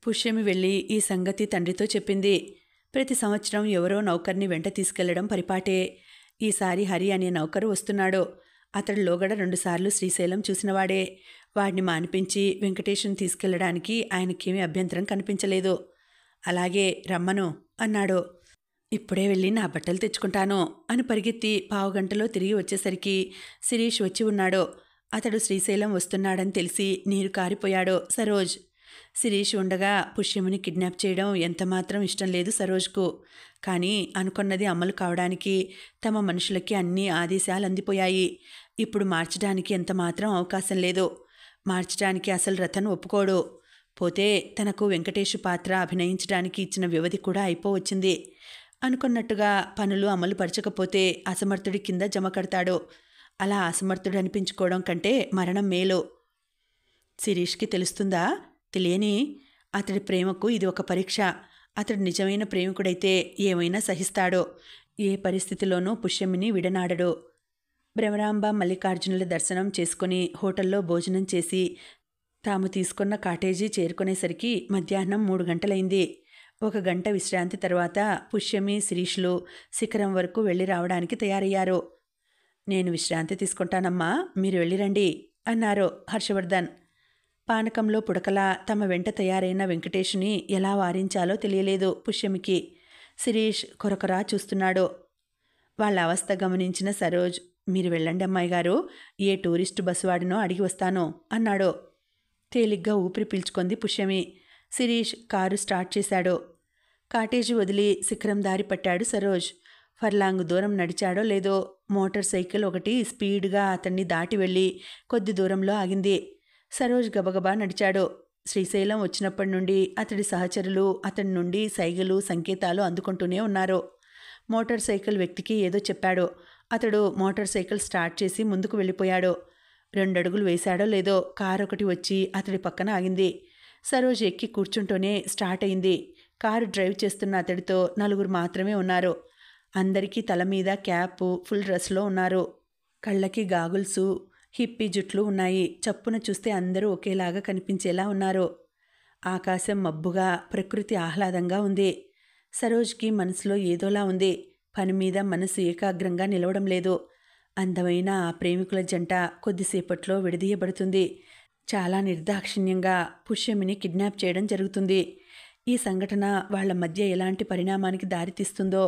A: పుష్యమి వెళ్ళి ఈ సంగతి తండ్రితో చెప్పింది. ప్రతి సంవత్సరం ఎవరో నౌకర్ని వెంట తీసుకెళ్లడం పరిపాటే. ఈసారి హరి అనే నౌకరు వస్తున్నాడు. అతడు లోగడ 2 సార్లు శ్రీశైలం చూసినవాడే. వాడిని మానిపించి వెంకటేశ్వని తీసుకెళ్లడానికి ఆయనకేమీ అభ్యంతరం కనిపించలేదు. అలాగే రమ్మను అన్నాడు. ఇప్పుడే వెళ్ళి నా బట్టలు తెచ్చుకుంటాను అని పరిగెత్తి పావుగంటలో తిరిగి వచ్చేసరికి శిరీష్ వచ్చి ఉన్నాడు. అతడు శ్రీశైలం వస్తున్నాడని తెలిసి నీరు కారిపోయాడు సరోజ్. శిరీష్ ఉండగా పుష్యముని కిడ్నాప్ చేయడం ఎంతమాత్రం ఇష్టం లేదు సరోజ్కు. కానీ అనుకున్నది అమలు కావడానికి తమ మనుషులకి అన్ని ఆదేశాలు అందిపోయాయి. ఇప్పుడు మార్చడానికి ఎంతమాత్రం అవకాశం లేదు. మార్చడానికి అసలు రతన్ ఒప్పుకోడు. పోతే తనకు వెంకటేషు పాత్ర అభినయించడానికి ఇచ్చిన వ్యవధి కూడా అయిపోవచ్చింది. అనుకున్నట్టుగా పనులు అమలు పరచకపోతే అసమర్థుడి కింద జమ కడతాడు. అలా అసమర్థుడు అనిపించుకోవడం కంటే మరణం మేలు. శిరీష్కి తెలుస్తుందా? తెలియని. అతడి ప్రేమకు ఇది ఒక పరీక్ష. అతడు నిజమైన ప్రేమికుడైతే ఏమైనా సహిస్తాడో. ఏ పరిస్థితిలోనూ పుష్యమిని విడనాడడు. భ్రమరాంబ మల్లికార్జునుల దర్శనం చేసుకుని హోటల్లో భోజనం చేసి తాము తీసుకున్న కాటేజీ చేరుకునేసరికి మధ్యాహ్నం 3 గంటలైంది. 1 గంట విశ్రాంతి తర్వాత పుష్యమి శిరీష్లు శిఖరం వరకు వెళ్ళి రావడానికి తయారయ్యారు. నేను విశ్రాంతి తీసుకుంటానమ్మా, మీరు వెళ్ళిరండి అన్నారు హర్షవర్ధన్. పానకంలో పుడకలా తమ వెంట తయారైన వెంకటేషుని ఎలా వారించాలో తెలియలేదు పుష్యమికి. శిరీష్ కొరకొరా చూస్తున్నాడు. వాళ్ళ అవస్థ గమనించిన సరోజ్, మీరు వెళ్ళండి అమ్మాయి గారు, ఏ టూరిస్టు బస్సు వాడినో అడిగి వస్తాను అన్నాడు. తేలిగ్గా ఊపిరి పీల్చుకుంది పుష్యమి. శిరీష్ కారు స్టార్ట్ చేశాడు. కాటేజీ వదిలి శిఖరం దారి పట్టాడు సరోజ్. ఫర్లాంగ్ దూరం నడిచాడో లేదో మోటార్ సైకిల్ ఒకటి స్పీడ్గా అతన్ని దాటి వెళ్ళి కొద్ది దూరంలో ఆగింది. సరోజ్ గబగబా నడిచాడు. శ్రీశైలం వచ్చినప్పటి నుండి అతడి సహచరులు అతడి నుండి సైగలు సంకేతాలు అందుకుంటూనే ఉన్నారు. మోటార్ సైకిల్ వ్యక్తికి ఏదో చెప్పాడు. అతడు మోటార్ సైకిల్ స్టార్ట్ చేసి ముందుకు వెళ్ళిపోయాడు. 2 అడుగులు వేశాడో లేదో కారు ఒకటి వచ్చి అతడి పక్కన ఆగింది. సరోజ్ ఎక్కి కూర్చుంటూనే స్టార్ట్ అయింది. కారు డ్రైవ్ చేస్తున్న అతడితో 4 మాత్రమే ఉన్నారు. అందరికీ తల మీద క్యాప్, ఫుల్ డ్రెస్లో ఉన్నారు. కళ్ళకి గాగుల్సు, హిప్పీ జుట్లు ఉన్నాయి. చప్పున చూస్తే అందరూ ఒకేలాగా కనిపించేలా ఉన్నారు. ఆకాశం మబ్బుగా, ప్రకృతి ఆహ్లాదంగా ఉంది. సరోజ్కి మనసులో ఏదోలా ఉంది. పని మీద మనసు ఏకాగ్రంగా నిలవడం లేదు. అందమైన ఆ ప్రేమికుల జంట కొద్దిసేపట్లో విడదీయబడుతుంది. చాలా నిర్దాక్షిణ్యంగా పుష్యమిని కిడ్నాప్ చేయడం జరుగుతుంది. ఈ సంఘటన వాళ్ల మధ్య ఎలాంటి పరిణామానికి దారితీస్తుందో.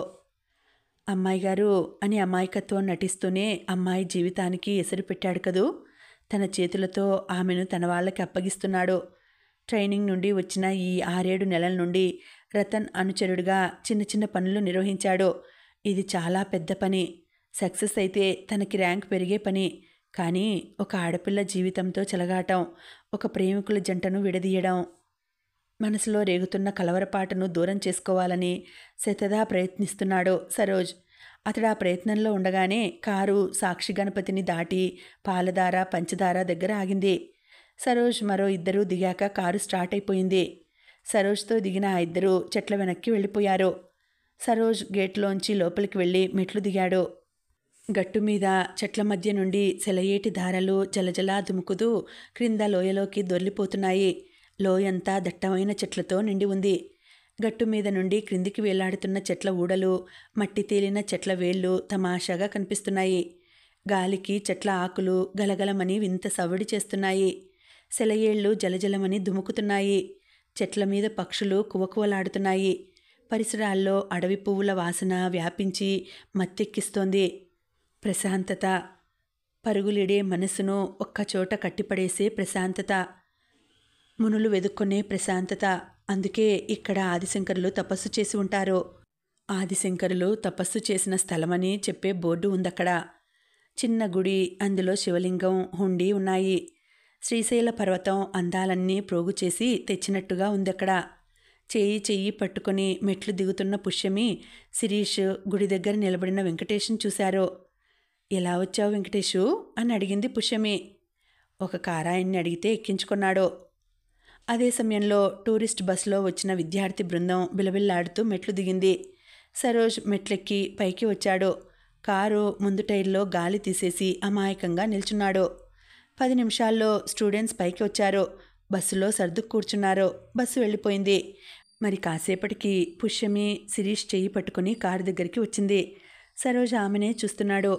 A: అమ్మాయి గారు అని అమాయకత్వం నటిస్తూనే అమ్మాయి జీవితానికి ఎసరు పెట్టాడు కదూ. తన చేతులతో ఆమెను తన వాళ్ళకి అప్పగిస్తున్నాడు. ట్రైనింగ్ నుండి వచ్చిన ఈ 6-7 నెలల నుండి రతన్ అనుచరుడిగా చిన్న చిన్న పనులు నిర్వహించాడు. ఇది చాలా పెద్ద పని. సక్సెస్ అయితే తనకి ర్యాంక్ పెరిగే పని. కానీ ఒక ఆడపిల్ల జీవితంతో చెలగాటం, ఒక ప్రేమికుల జంటను విడదీయడం, మనసులో రేగుతున్న కలవరపాటును దూరం చేసుకోవాలని శతదా ప్రయత్నిస్తున్నాడు సరోజ్. అతడు ఆ ప్రయత్నంలో ఉండగానే కారు సాక్షి గణపతిని దాటి పాలధార పంచదార దగ్గర ఆగింది. సరోజ్ మరో 2 దిగాక కారు స్టార్ట్ అయిపోయింది. సరోజ్తో దిగిన ఆ 2 చెట్ల వెనక్కి వెళ్ళిపోయారు. సరోజ్ గేట్లోంచి లోపలికి వెళ్ళి మెట్లు దిగాడు. గట్టు మీద చెట్ల మధ్య నుండి సెలయేటి ధారలు జలజలా దుముకుతూ క్రింద లోయలోకి దొర్లిపోతున్నాయి. లోయంతా దట్టమైన చెట్లతో నిండి ఉంది. గట్టు మీద నుండి క్రిందికి వేలాడుతున్న చెట్ల ఊడలు, మట్టి తేలిన చెట్ల వేళ్ళు తమాషాగా కనిపిస్తున్నాయి. గాలికి చెట్ల ఆకులు గలగలమని వింత సవ్వడి చేస్తున్నాయి. సెలయేళ్లు జలజలమని దుముకుతున్నాయి. చెట్ల మీద పక్షులు కువకువలాడుతున్నాయి. పరిసరాల్లో అడవి పువ్వుల వాసన వ్యాపించి మత్తెక్కిస్తోంది. ప్రశాంతత, పరుగులిడే మనసును ఒక్కచోట కట్టిపడేసే ప్రశాంతత, మునులు వెదుక్కునే ప్రశాంతత. అందుకే ఇక్కడ ఆదిశంకరులు తపస్సు చేసి ఉంటారు. ఆదిశంకరులు తపస్సు చేసిన స్థలమని చెప్పే బోర్డు ఉందక్కడ. చిన్న గుడి, అందులో శివలింగం, హుండీ ఉన్నాయి. శ్రీశైల పర్వతం అందాలన్నీ ప్రోగు చేసి తెచ్చినట్టుగా ఉందక్కడ. చెయ్యి పట్టుకుని మెట్లు దిగుతున్న పుష్యమి, శిరీష్ గుడి దగ్గర నిలబడిన వెంకటేష్ని చూశారు. ఎలా వచ్చావు వెంకటేషు అని అడిగింది పుష్యమి. ఒక కారాయన్ని అడిగితే ఎక్కించుకున్నాడు. అదే సమయంలో టూరిస్ట్ బస్సులో వచ్చిన విద్యార్థి బృందం బిలబిల్లాడుతూ మెట్లు దిగింది. సరోజ్ మెట్లెక్కి పైకి వచ్చాడు. కారు ముందు టైర్లో గాలి తీసేసి అమాయకంగా నిల్చున్నాడు. 10 నిమిషాల్లో స్టూడెంట్స్ పైకి వచ్చారు. బస్సులో సర్దు కూర్చున్నారు. బస్సు వెళ్ళిపోయింది. మరి కాసేపటికి పుష్యమి శిరీష్ చెయ్యి పట్టుకుని కారు దగ్గరికి వచ్చింది. సరోజ్ ఆమెనే చూస్తున్నాడు.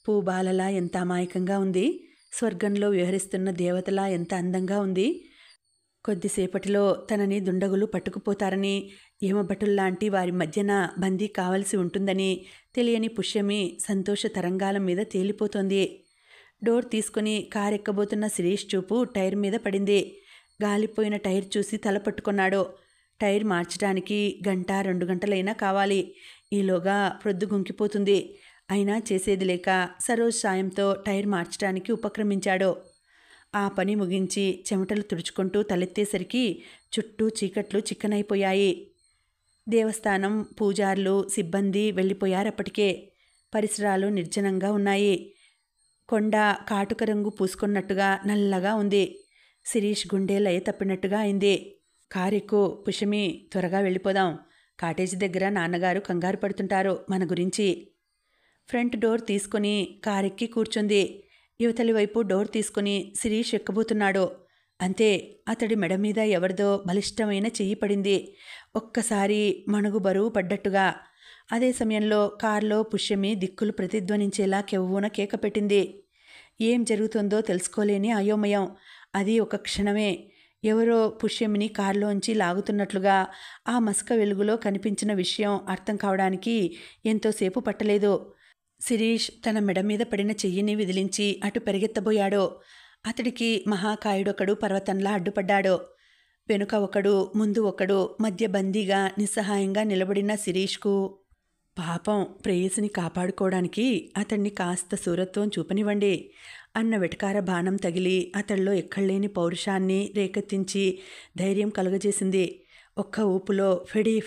A: పూబాలలా ఎంత అమాయకంగా ఉంది. స్వర్గంలో విహరిస్తున్న దేవతలా ఎంత అందంగా ఉంది. కొద్దిసేపటిలో తనని దుండగులు పట్టుకుపోతారని, యమభటుల్లాంటి వారి మధ్యన బందీ కావలసి ఉంటుందని తెలియని పుష్యమి సంతోష తరంగాల మీద తేలిపోతోంది. డోర్ తీసుకుని కారెక్కబోతున్న శిరీష్ చూపు టైర్ మీద పడింది. గాలిపోయిన టైర్ చూసి తల పట్టుకున్నాడు. టైర్ మార్చడానికి 1-2 గంటలైనా కావాలి. ఈలోగా ప్రొద్దు గుంకిపోతుంది. అయినా చేసేది లేక సరోజ్ సాయంతో టైర్ మార్చడానికి ఉపక్రమించాడు. ఆ పని ముగించి చెమటలు తుడుచుకుంటూ తలెత్తేసరికి చుట్టూ చీకట్లు చిక్కనైపోయాయి. దేవస్థానం, పూజార్లు, సిబ్బంది వెళ్ళిపోయారప్పటికే. పరిసరాలు నిర్జనంగా ఉన్నాయి. కొండ కాటుక రంగు పూసుకున్నట్టుగా నల్లగా ఉంది. శిరీష్ గుండె లయ తప్పినట్టుగా అయింది. కారెక్కు పుష్యమి, త్వరగా వెళ్ళిపోదాం. కాటేజీ దగ్గర నాన్నగారు కంగారు పడుతుంటారు మన గురించి. ఫ్రంట్ డోర్ తీసుకుని కారెక్కి కూర్చుంది. యువతలి వైపు డోర్ తీసుకుని శిరీష్ ఎక్కబోతున్నాడు. అంతే, అతడి మెడ మీద ఎవరిదో బలిష్టమైన చెయ్యి పడింది. ఒక్కసారి మణుగు బరువు పడ్డట్టుగా. అదే సమయంలో కారులో పుష్యమి దిక్కులు ప్రతిధ్వనించేలా కెవ్వున కేక పెట్టింది. ఏం జరుగుతుందో తెలుసుకోలేని అయోమయం. అది ఒక క్షణమే. ఎవరో పుష్యమిని కారులోంచి లాగుతున్నట్లుగా ఆ మసక వెలుగులో కనిపించిన విషయం అర్థం కావడానికి ఎంతోసేపు పట్టలేదు. శిరీష్ తన మెడ మీద పడిన చెయ్యిని విదిలించి అటు పెరిగెత్తబోయాడు. అతడికి మహాకాయుడొకడు పర్వతంలా అడ్డుపడ్డాడు. వెనుక ఒకడు, ముందు ఒకడు, మధ్య బందీగా నిస్సహాయంగా నిలబడిన శిరీష్కు పాపం ప్రేయసిని కాపాడుకోవడానికి అతన్ని కాస్త శూరత్వం చూపనివ్వండి అన్న వెటకార బాణం తగిలి అతడిలో ఎక్కడలేని పౌరుషాన్ని రేకెత్తించి ధైర్యం కలుగజేసింది. ఒక్క ఊపులో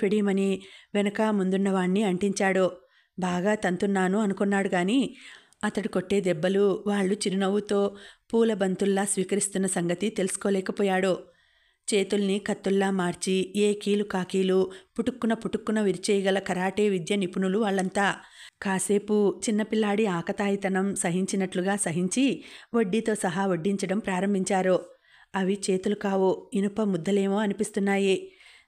A: ఫెడీమని వెనక ముందున్నవాణ్ణి అంటించాడు. బాగా తంతున్నాను అనుకున్నాడు గాని అతడు కొట్టే దెబ్బలు వాళ్ళు చిరునవ్వుతో పూల బంతుల్లా స్వీకరిస్తున్న సంగతి తెలుసుకోలేకపోయాడు. చేతుల్ని కత్తుల్లా మార్చి ఏ కీలు కాకీలు పుటుక్కున విరిచేయగల కరాటే విద్య నిపుణులు వాళ్ళంతా. కాసేపు చిన్నపిల్లాడి ఆకతాయితనం సహించినట్లుగా సహించి వడ్డీతో సహా వడ్డించడం ప్రారంభించారు. అవి చేతులు కావు, ఇనుప ముద్దలేమో అనిపిస్తున్నాయి.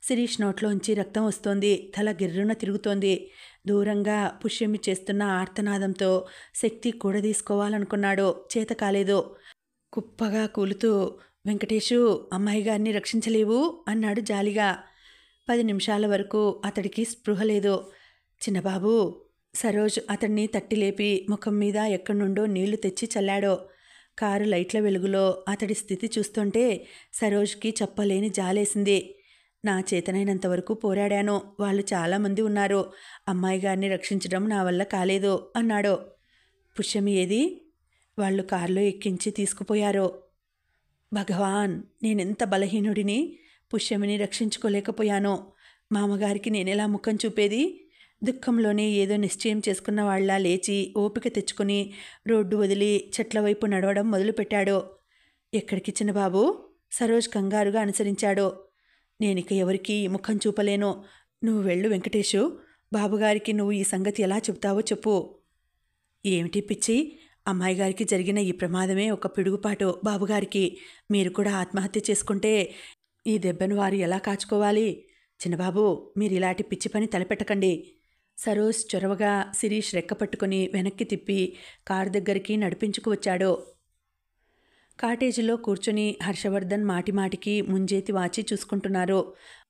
A: శిరీష్ నోట్లోంచి రక్తం వస్తోంది. తల గిర్రున తిరుగుతోంది. దూరంగా పుష్యమి చేస్తున్న ఆర్తనాదంతో శక్తి కూడదీసుకోవాలనుకున్నాడు. చేత కాలేదు. కుప్పగా కూలుతూ, వెంకటేషు, అమ్మాయి గారిని రక్షించలేవు అన్నాడు జాలిగా. 10 నిమిషాల వరకు అతడికి స్పృహ లేదు. చిన్నబాబు. సరోజ్ అతన్ని తట్టిలేపి ముఖం మీద ఎక్కడి నుండో నీళ్లు తెచ్చి చల్లాడు. కారు లైట్ల వెలుగులో అతడి స్థితి చూస్తుంటే సరోజ్కి చెప్పలేని జాలేసింది. నా చేతనైనంతవరకు పోరాడాను. వాళ్ళు చాలామంది ఉన్నారు. అమ్మాయి గారిని రక్షించడం నా వల్ల కాలేదు అన్నాడు. పుష్యమి ఏది? వాళ్ళు కారులో ఎక్కించి తీసుకుపోయారు. భగవాన్, నేనెంత బలహీనుడిని. పుష్యమిని రక్షించుకోలేకపోయాను. మామగారికి నేనెలా ముఖం చూపేది? దుఃఖంలోనే ఏదో నిశ్చయం చేసుకున్న వాళ్ళ లేచి ఓపిక తెచ్చుకుని రోడ్డు వదిలి చెట్ల వైపు నడవడం మొదలుపెట్టాడు. ఎక్కడికి చిన్నబాబు? సరోజ్ కంగారుగా అనుసరించాడు. నేనిక ఎవరికి ముఖం చూపలేను. నువ్వు వెళ్ళు వెంకటేషు. బాబుగారికి నువ్వు ఈ సంగతి ఎలా చెప్తావో చెప్పు. ఏమిటి పిచ్చి? అమ్మాయి గారికి జరిగిన ఈ ప్రమాదమే ఒక పిడుగుపాటు బాబుగారికి. మీరు కూడా ఆత్మహత్య చేసుకుంటే ఈ దెబ్బను వారు ఎలా కాచుకోవాలి? చిన్నబాబు, మీరు ఇలాంటి పిచ్చి పని తలపెట్టకండి. సరోజ్ చొరవగా శిరీష్ రెక్క పట్టుకుని వెనక్కి తిప్పి కారు దగ్గరికి నడిపించుకు వచ్చాడు. కాటేజీలో కూర్చుని హర్షవర్ధన్ మాటిమాటికి ముంజేతి వాచి చూసుకుంటున్నారు.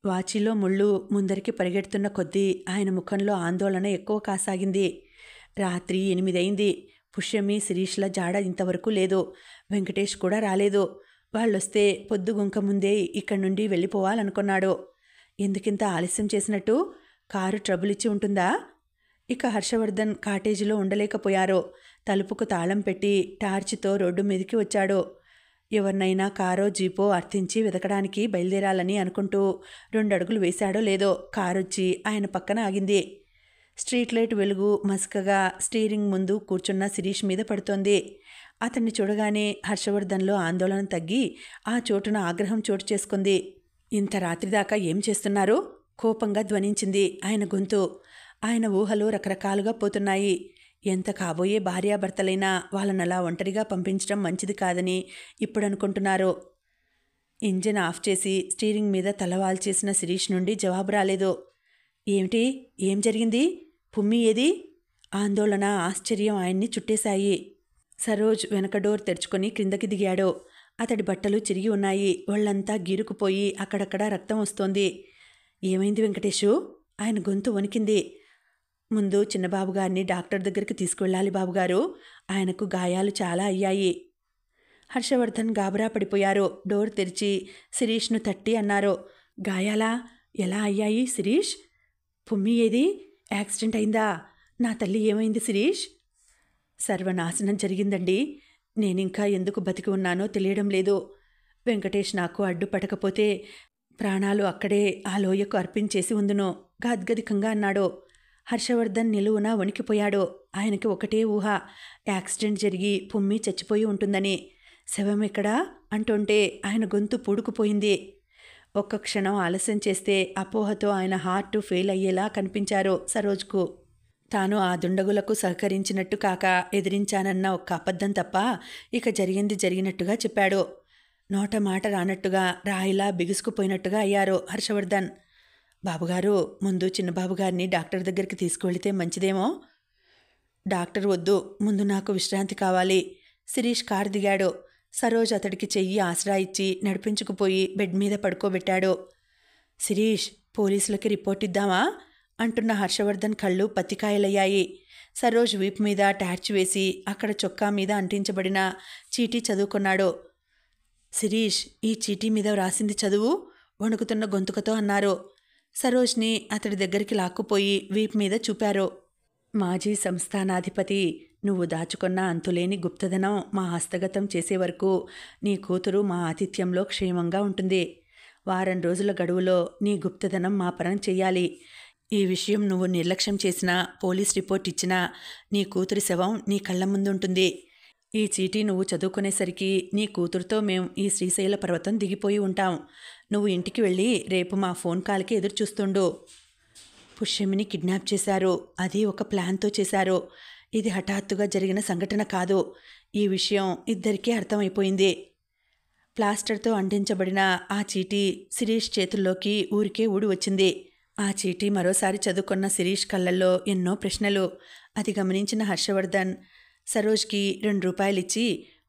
A: వాచిలో ముళ్ళు ముందరికి పరిగెడుతున్న కొద్దీ ఆయన ముఖంలో ఆందోళన ఎక్కువ కాసాగింది. రాత్రి 8 అయింది. పుష్యమి శిరీష్ల జాడ ఇంతవరకు లేదు. వెంకటేష్ కూడా రాలేదు. వాళ్ళొస్తే పొద్దుగుంక ముందే ఇక్కడి నుండి వెళ్ళిపోవాలనుకున్నాడు. ఎందుకింత ఆలస్యం చేసినట్టు? కారు ట్రబుల్ ఇచ్చి ఉంటుందా? ఇక హర్షవర్ధన్ కాటేజీలో ఉండలేకపోయారు. తలుపుకు తాళం పెట్టి టార్చితో రోడ్డు మీదకి వచ్చాడు. ఎవరినైనా కారో జీపో అర్థించి వెతకడానికి బయలుదేరాలని అనుకుంటూ 2 అడుగులు వేశాడో లేదో కారొచ్చి ఆయన పక్కన ఆగింది. స్ట్రీట్ లైట్ వెలుగు మసకగా స్టీరింగ్ ముందు కూర్చున్న శిరీష్ మీద పడుతోంది. అతన్ని చూడగానే హర్షవర్ధన్లో ఆందోళన తగ్గి ఆ చోటున ఆగ్రహం చోటు చేసుకుంది. ఇంత రాత్రి దాకా ఏం చేస్తున్నారు? కోపంగా ధ్వనించింది ఆయన గొంతు. ఆయన ఊహలు రకరకాలుగా పోతున్నాయి. ఎంత కాబోయే భార్యాభర్తలైనా వాళ్ళనలా ఒంటరిగా పంపించడం మంచిది కాదని ఇప్పుడనుకుంటున్నారు. ఇంజిన్ ఆఫ్ చేసి స్టీరింగ్ మీద తలవాల్చేసిన శిరీష్ నుండి జవాబు రాలేదు. ఏమిటి? ఏం జరిగింది? పుమ్మి ఏది? ఆందోళన, ఆశ్చర్యం ఆయన్ని చుట్టేశాయి. సరోజ్ వెనక డోర్ తెరుచుకొని క్రిందకి దిగాడు. అతడి బట్టలు చిరిగి ఉన్నాయి. ఒళ్ళంతా గీరుకుపోయి అక్కడక్కడ రక్తం వస్తోంది. ఏమైంది వెంకటేషు? ఆయన గొంతు వణికింది. ముందు చిన్నబాబుగారిని డాక్టర్ దగ్గరికి తీసుకువెళ్ళాలి బాబుగారు. ఆయనకు గాయాలు చాలా అయ్యాయి. హర్షవర్ధన్ గాబరా పడిపోయారు. డోర్ తెరిచి శిరీష్ను తట్టి అన్నారు. గాయాలా? ఎలా అయ్యాయి శిరీష్? పుమ్మి ఏది? యాక్సిడెంట్ అయిందా? నా తల్లి ఏమైంది శిరీష్? సర్వనాశనం జరిగిందండి. నేనింకా ఎందుకు బతికి ఉన్నానో తెలియడం లేదు. వెంకటేష్ నాకు అడ్డుపడకపోతే ప్రాణాలు అక్కడే ఆ లోయకు అర్పించేసి ఉందును గాద్గదికంగా అన్నాడు. హర్షవర్ధన్ నిలువున వణికిపోయాడు. ఆయనకి ఒకటే ఊహ, యాక్సిడెంట్ జరిగి పుమ్మి చచ్చిపోయి ఉంటుందని. శవం ఎక్కడా అంటుంటే ఆయన గొంతు పూడుకుపోయింది. ఒక్క క్షణం ఆలస్యం చేస్తే అపోహతో ఆయన హార్ట్ ఫెయిల్ అయ్యేలా కనిపించారు సరోజ్కు. తాను ఆ దుండగులకు సహకరించినట్టు కాక ఎదిరించానన్న ఒక్క అబద్ధం తప్ప ఇక జరిగింది జరిగినట్టుగా చెప్పాడు. నోట మాట రానట్టుగా రాయిలా బిగుసుకుపోయినట్టుగా అయ్యారు హర్షవర్ధన్. బాబుగారు, ముందు చిన్నబాబుగారిని డాక్టర్ దగ్గరికి తీసుకువెళితే మంచిదేమో. డాక్టర్ వద్దు, ముందు నాకు విశ్రాంతి కావాలి. శిరీష్ కారు దిగాడు. సరోజ్ అతడికి చెయ్యి ఆసరా ఇచ్చి నడిపించుకుపోయి బెడ్ మీద పడుకోబెట్టాడు. శిరీష్, పోలీసులకి రిపోర్ట్ ఇద్దామా అంటున్న హర్షవర్ధన్ కళ్ళు పత్తికాయలయ్యాయి. సరోజ్ వీపు మీద టార్చ్ వేసి అక్కడ చొక్కా మీద అంటించబడిన చీటీ చదువుకున్నాడు. శిరీష్, ఈ చీటీ మీద వ్రాసింది చదువు వణుకుతున్న గొంతుకతో అన్నారు. సరోజ్ని అతడి దగ్గరికి లాక్కుపోయి వీపు మీద చూపారు. మాజీ సంస్థానాధిపతి, నువ్వు దాచుకున్న అంతులేని గుప్తధనం మా హస్తగతం చేసే వరకు నీ కూతురు మా ఆతిథ్యంలో క్షేమంగా ఉంటుంది. వారం రోజుల గడువులో నీ గుప్తధనం మా పరం చెయ్యాలి. ఈ విషయం నువ్వు నిర్లక్ష్యం చేసినా, పోలీస్ రిపోర్ట్ ఇచ్చినా నీ కూతురి శవం నీ కళ్ళ ముందుంటుంది. ఈ చీటీ నువ్వు చదువుకునేసరికి నీ కూతురుతో మేం ఈ శ్రీశైల పర్వతం దిగిపోయి ఉంటాం. నువ్వు ఇంటికి వెళ్ళి రేపు మా ఫోన్ కాల్కి ఎదురు చూస్తుండు. పుష్యమిని కిడ్నాప్ చేశారు. అది ఒక ప్లాన్తో చేశారు. ఇది హఠాత్తుగా జరిగిన సంఘటన కాదు. ఈ విషయం ఇద్దరికీ అర్థమైపోయింది. ప్లాస్టర్తో అంటించబడిన ఆ చీటీ శిరీష్ చేతుల్లోకి ఊరికే ఊడి వచ్చింది. ఆ చీటీ మరోసారి చదువుకున్న శిరీష్ కళ్ళల్లో ఎన్నో ప్రశ్నలు. అది గమనించిన హర్షవర్ధన్ సరోజ్కి 2 రూపాయలిచ్చి,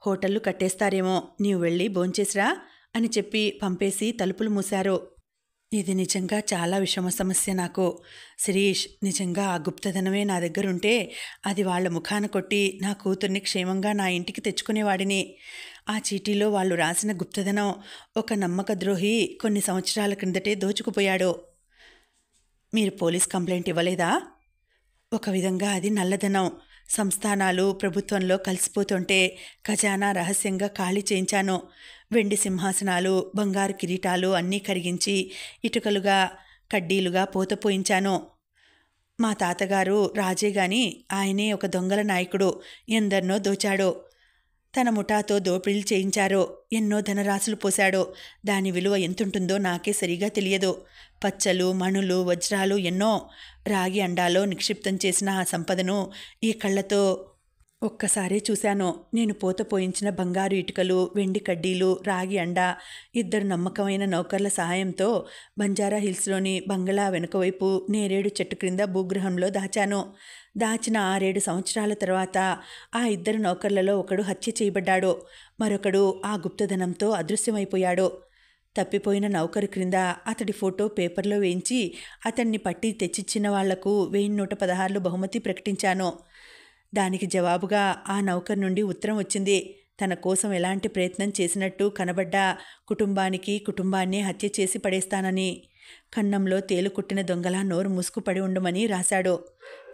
A: హోటళ్లు కట్టేస్తారేమో, నీవు వెళ్ళి భోంచేసిరా అని చెప్పి పంపేసి తలుపులు మూశారు. ఇది నిజంగా చాలా విషమ సమస్య నాకు. శిరీష్, నిజంగా ఆ గుప్తధనమే నా దగ్గరుంటే అది వాళ్ల ముఖాన కొట్టి నా కూతుర్ని క్షేమంగా నా ఇంటికి తెచ్చుకునేవాడిని. ఆ చీటీలో వాళ్ళు రాసిన గుప్తధనం ఒక నమ్మక ద్రోహి కొన్ని సంవత్సరాల క్రిందటే దోచుకుపోయాడు. మీరు పోలీస్ కంప్లైంట్ ఇవ్వలేదా? ఒక విధంగా అది నల్లధనం. సంస్థానాలు ప్రభుత్వంలో కలిసిపోతుంటే ఖజానా రహస్యంగా ఖాళీ చేయించాను. వెండి సింహాసనాలు, బంగారు కిరీటాలు అన్నీ కరిగించి ఇటుకలుగా, కడ్డీలుగా పోతపోయించాను. మా తాతగారు రాజే గాని ఆయనే ఒక దొంగల నాయకుడు. ఎందరినో దోచాడు. తన ముఠాతో దోపిడీలు చేయించారు. ఎన్నో ధనరాశులు పోశాడు. దాని విలువ ఎంతుంటుందో నాకే సరిగా తెలియదు. పచ్చలు, మణులు, వజ్రాలు ఎన్నో. రాగి అండాలో నిక్షిప్తం చేసిన ఆ సంపదను ఈ కళ్ళతో ఒక్కసారే చూశాను. నేను పోత పోయించిన బంగారు ఇటుకలు, వెండి కడ్డీలు, రాగి అండ, 2 నమ్మకమైన నౌకర్ల సహాయంతో బంజారా హిల్స్లోని బంగ్లా వెనుకవైపు నేరేడు చెట్టు క్రింద భూగృహంలో దాచాను. దాచిన 6-7 సంవత్సరాల తర్వాత ఆ 2 నౌకర్లలో ఒకడు హత్య చేయబడ్డాడు. మరొకడు ఆ గుప్తధనంతో అదృశ్యమైపోయాడు. తప్పిపోయిన నౌకరు క్రింద అతడి ఫోటో పేపర్లో వేయించి అతన్ని పట్టి తెచ్చిచ్చిన వాళ్లకు 1116 బహుమతి ప్రకటించాను. దానికి జవాబుగా ఆ నౌకర్ నుండి ఉత్తరం వచ్చింది. తన కోసం ఎలాంటి ప్రయత్నం చేసినట్టు కనబడ్డా కుటుంబాన్ని హత్య చేసి పడేస్తానని. కన్నంలో తేలు కుట్టిన దొంగలా నోరు మూసుకు పడి ఉండమని రాశాడు.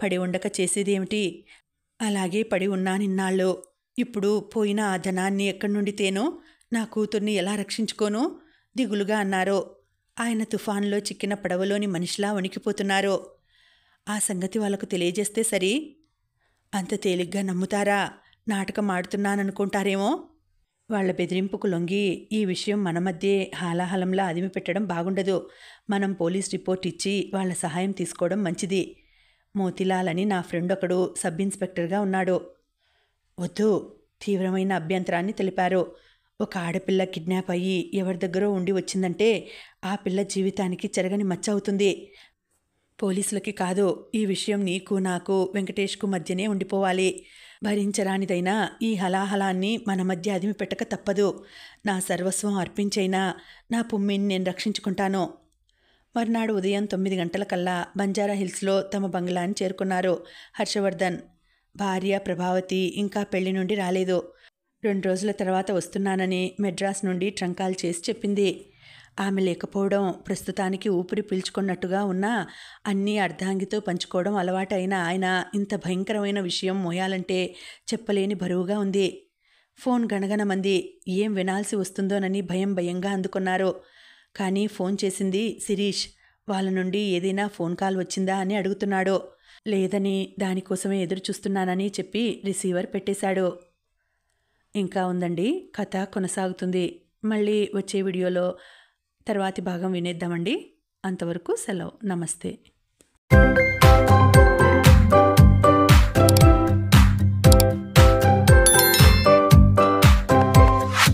A: పడి ఉండక చేసేదేమిటి? అలాగే పడి ఉన్నానిన్నాళ్ళు. ఇప్పుడు పోయిన ఆ ధనాన్ని ఎక్కడి నుండి తేనో, నా కూతుర్ని ఎలా రక్షించుకోను దిగులుగా అన్నారు. ఆయన తుఫాన్లో చిక్కిన పడవలోని మనిషిలా వణికిపోతున్నారు. ఆ సంగతి వాళ్ళకు తెలియజేస్తే సరి. అంత తేలిగ్గా నమ్ముతారా? నాటకం ఆడుతున్నాననుకుంటారేమో. వాళ్ల బెదిరింపుకు లొంగి ఈ విషయం మన మధ్యే హాలాహలంలా అదిమి పెట్టడం బాగుండదు. మనం పోలీస్ రిపోర్ట్ ఇచ్చి వాళ్ల సహాయం తీసుకోవడం మంచిది. మోతిలాల్ అని నా ఫ్రెండ్ ఒకడు సబ్ ఇన్స్పెక్టర్గా ఉన్నాడు. వద్దు, తీవ్రమైన అభ్యంతరాన్ని తెలిపారు. ఒక ఆడపిల్ల కిడ్నాప్ అయ్యి ఎవరి దగ్గరో ఉండి వచ్చిందంటే ఆ పిల్ల జీవితానికి చెరగని మచ్చ అవుతుంది. పోలీసులకి కాదు, ఈ విషయం నీకు, నాకు, వెంకటేష్కు మధ్యనే ఉండిపోవాలి. భరించరానిదైనా ఈ హలాహలాన్ని మన మధ్య అదిమి పెట్టక తప్పదు. నా సర్వస్వం అర్పించైనా నా పుమ్మిని నేను రక్షించుకుంటాను. మర్నాడు ఉదయం 9 గంటలకల్లా బంజారా హిల్స్లో తమ బంగ్లాని చేరుకున్నారు హర్షవర్ధన్. భార్య ప్రభావతి ఇంకా పెళ్లి నుండి రాలేదు. 2 రోజుల తర్వాత వస్తున్నానని మెడ్రాస్ నుండి ట్రంకాల్ చేసి చెప్పింది. ఆమె లేకపోవడం ప్రస్తుతానికి ఊపిరి పీల్చుకున్నట్టుగా ఉన్నా అన్నీ అర్ధాంగితో పంచుకోవడం అలవాటైన ఆయన ఇంత భయంకరమైన విషయం మోయాలంటే చెప్పలేని బరువుగా ఉంది. ఫోన్ గణగణమంది. ఏం వినాల్సి వస్తుందోనని భయంగా అందుకున్నారు. కానీ ఫోన్ చేసింది శిరీష్. వాళ్ళ నుండి ఏదైనా ఫోన్ కాల్ వచ్చిందా అని అడుగుతున్నాడు. లేదని, దానికోసమే ఎదురు చూస్తున్నానని చెప్పి రిసీవర్ పెట్టేశాడు. ఇంకా ఉందండి, కథ కొనసాగుతుంది. మళ్ళీ వచ్చే వీడియోలో తర్వాతి భాగం వినేద్దామండి. అంతవరకు సెలవు. నమస్తే.